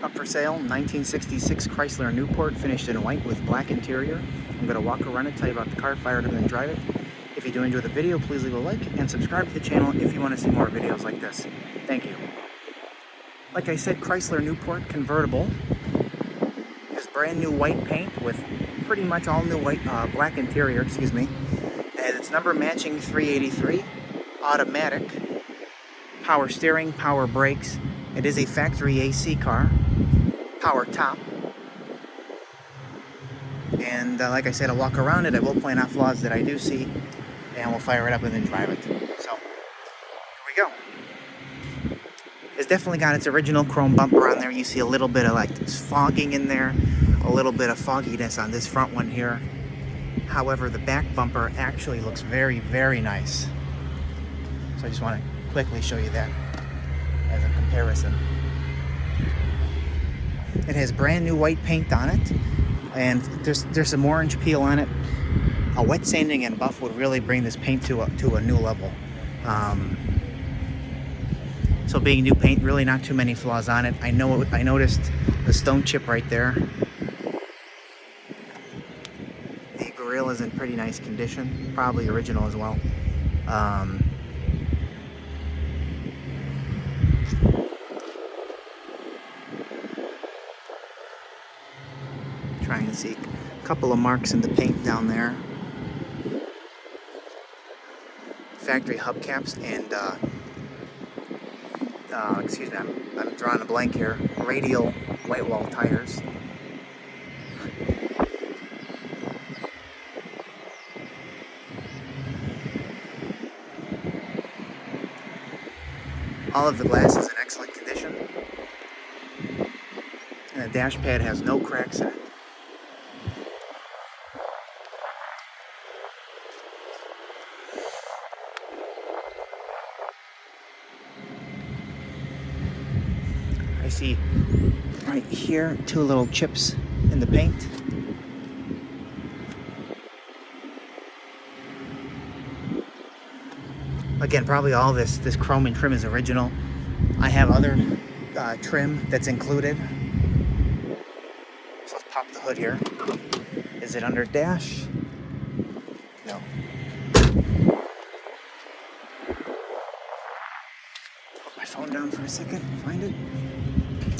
Up for sale, 1966 Chrysler Newport, finished in white with black interior. I'm going to walk around it, tell you about the car, fire it up, and then drive it. If you do enjoy the video, please leave a like and subscribe to the channel if you want to see more videos like this. Thank you. Like I said, Chrysler Newport Convertible is brand new white paint with pretty much all new white, black interior, and it's number matching 383, automatic, power steering, power brakes. It is a factory AC car, power top. And like I said, I'll walk around it. I will point out flaws that I do see, and we'll fire it up and then drive it. So, here we go. It's definitely got its original chrome bumper on there. You see a little bit of like fogging in there, a little bit of fogginess on this front one here. However, the back bumper actually looks very, very nice. So I just want to quickly show you that as a comparison. It has brand new white paint on it, and there's some orange peel on it. A wet sanding and buff would really bring this paint to a new level. So being new paint, really not too many flaws on it. I noticed the stone chip right there. The grille is in pretty nice condition, probably original as well. Trying to see a couple of marks in the paint down there. Factory hubcaps and excuse me, I'm drawing a blank here. Radial white wall tires. All of the glass is in excellent condition, and the dash pad has no cracks in it. I see right here 2 little chips in the paint. Again, probably all this chrome and trim is original. I have other trim that's included. So let's pop the hood here. Is it under dash? No. Put my phone down for a second, find it.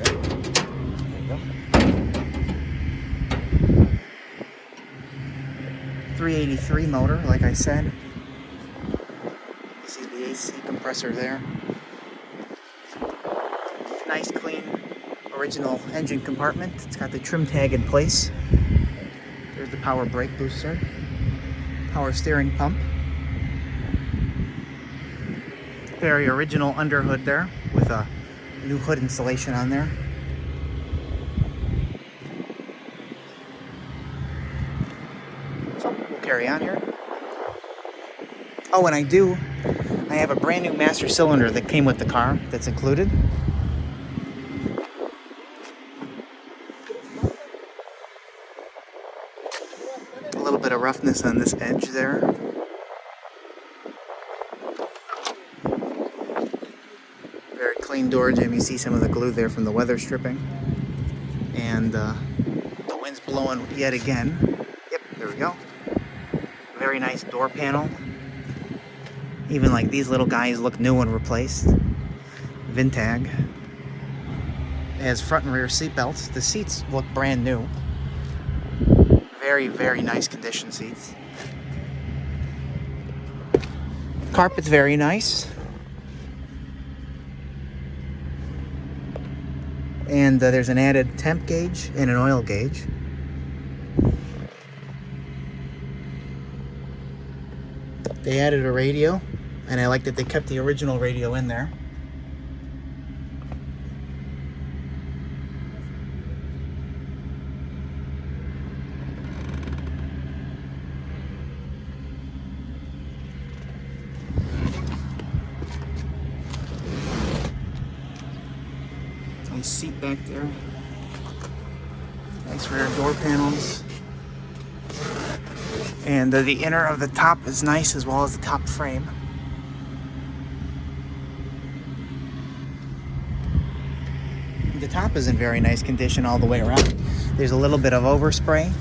There you go. 383 motor, like I said. You see the AC compressor there. Nice, clean, original engine compartment. It's got the trim tag in place. There's the power brake booster. Power steering pump. Very original underhood there with a new hood installation on there. So we'll carry on here. Oh, and I have a brand new master cylinder that came with the car that's included. A little bit of roughness on this edge there. Very clean door jamb. You see some of the glue there from the weather stripping. And the wind's blowing yet again. Yep, there we go. Very nice door panel. Even like these little guys look new and replaced. Vintag. It has front and rear seat belts. The seats look brand new. Very, very nice condition seats. Carpet's very nice. And there's an added temp gauge and an oil gauge. They added a radio, and I like that they kept the original radio in there. Nice seat back there. Nice rear door panels. And the inner of the top is nice, as well as the top frame. The top is in very nice condition all the way around. There's a little bit of overspray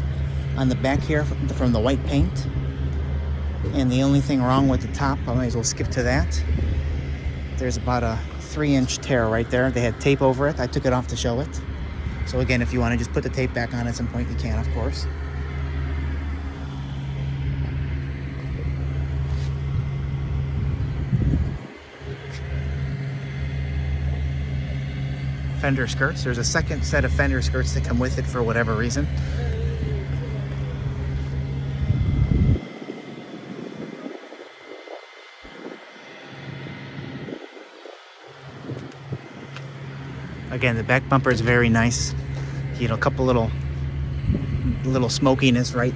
on the back here from the white paint. And the only thing wrong with the top, I might as well skip to that. There's about a 3-inch tear right there. They had tape over it. I took it off to show it. So again, if you want to just put the tape back on at some point, you can, of course. Fender skirts. There's a second set of fender skirts that come with it for whatever reason. Again, the back bumper is very nice. You know, a couple little smokiness right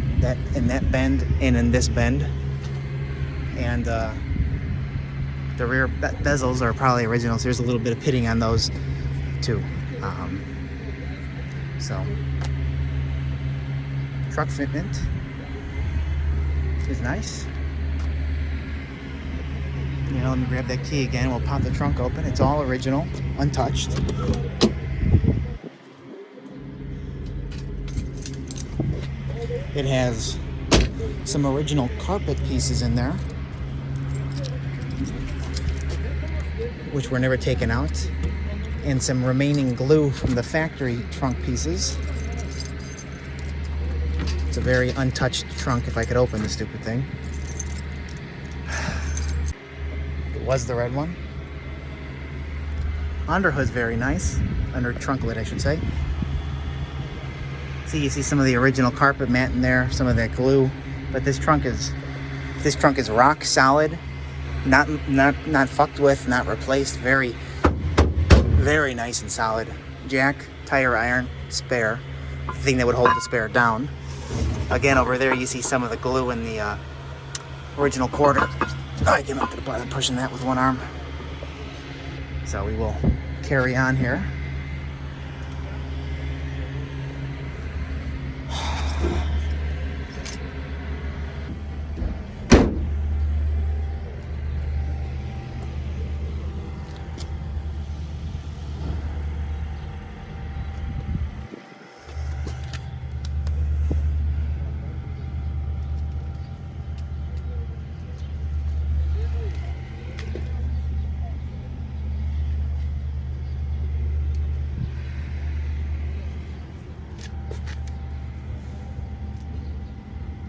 in that bend and in this bend. And the rear bezels are probably original, so there's a little bit of pitting on those too. So truck fitment is nice. You know, let me grab that key again. We'll pop the trunk open. It's all original, untouched. It has some original carpet pieces in there, which were never taken out, and some remaining glue from the factory trunk pieces. It's a very untouched trunk if I could open the stupid thing. It was the red one. Underhood's very nice. Under trunk lid, I should say. See, you see some of the original carpet mat in there, some of that glue, but this trunk is rock solid, not fucked with, not replaced. Very, very nice and solid. Jack, tire iron, spare, the thing that would hold the spare down. Again, over there you see some of the glue in the original quarter. I came up to the bottom, pushing that with one arm. So we will carry on here.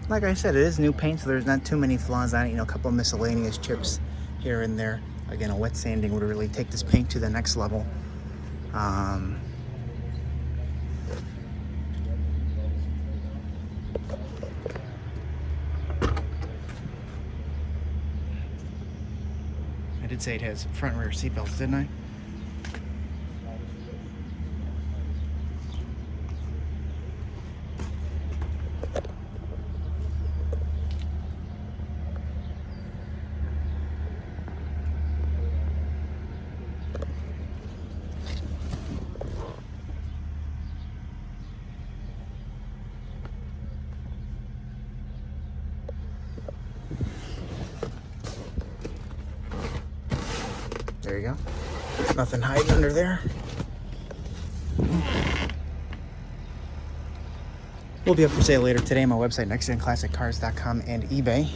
Like I said, it is new paint, so there's not too many flaws on it. You know, a couple of miscellaneous chips here and there. Again, a wet sanding would really take this paint to the next level. I did say it has front and rear seatbelts, didn't I? There you go. There's nothing hiding under there. Will be up for sale later today on my website, nextgenclassiccars.com and eBay.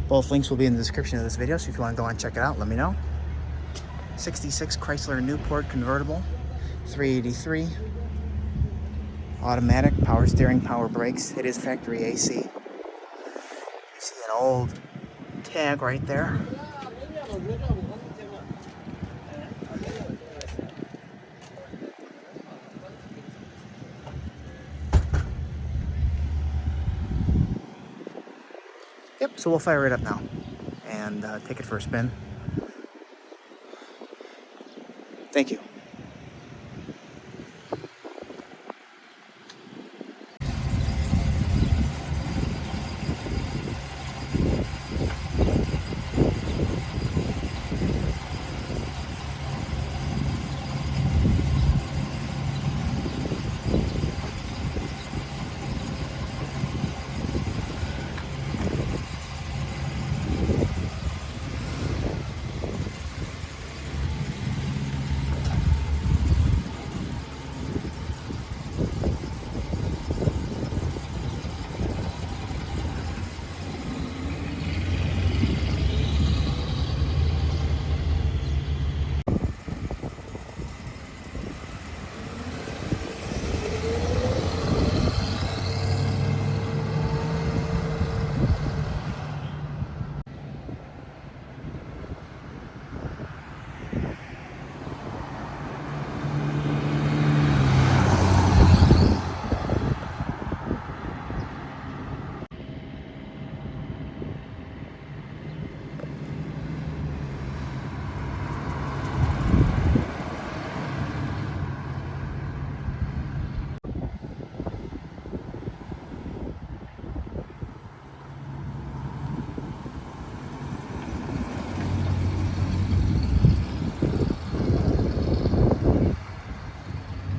Both links will be in the description of this video, so if you want to go and check it out, let me know. 66 Chrysler Newport Convertible, 383. Automatic, power steering, power brakes. It is factory AC. You see an old tag right there. Yep, so we'll fire it up now and take it for a spin. Thank you.